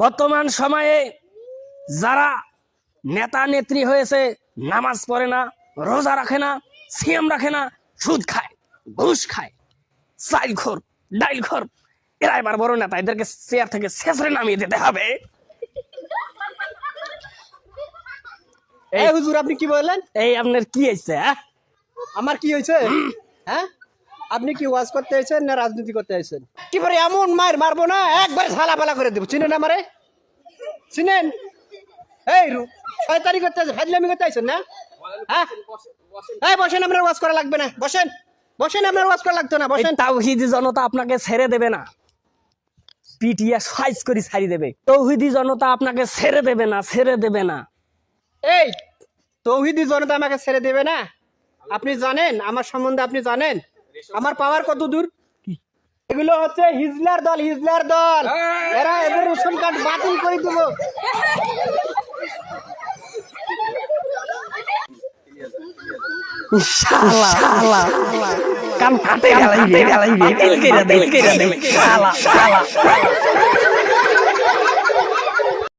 বর্তমান সময়ে যারা নেতা নেত্রী হয়েছে নামাজ পড়ে না, রোজা রাখে না, সিয়াম রাখে না, সুদ খায়, ঘুষ খায়, চাইলখোর, ডাইলখোর, এরা এবার বড় নেতা, এদেরকে চেয়ার থেকে শেষরে নামিয়ে দিতে হবে। এই হুজুর আপনি কি বললেন? এই আপনার কি হয়েছে? আমার কি হয়েছে? হ্যাঁ, আপনি কি ওয়াজ করতে আইছেন না রাজনীতি করতে আইছেন? কি করে এমন মার মারবো না একবার ঝালা পালা করে দেবো। চিনেন আমারে? চিনেন? এই শয়তানি করতে আইছেন, ফাজলামি করতে আইছেন না? হ্যাঁ, এই বসেন, আপনার ওয়াজ করা লাগবে না। বসেন বসেন, আপনার ওয়াজ করা লাগতো না। বসেন। তাওহীদি জনতা আপনাকে ছেড়ে দেবে না, পিটিয়া সাইজ করে ছাড়ি দেবে। তৌহিদি জনতা আপনাকে ছেড়ে দেবে না, ছেড়ে দেবে না। এই তৌহিদি জনতা আমাকে ছেড়ে দেবে না? আপনি জানেন আমার সম্বন্ধে? আপনি জানেন আমার পাওয়ার কত দূর? এগুলো হচ্ছে হিজলার দল, হিজলার দল। এরা এদের রেশন কার্ড বাতিল করে দেবো। কান ফাটে গেলাই রে, শালা শালা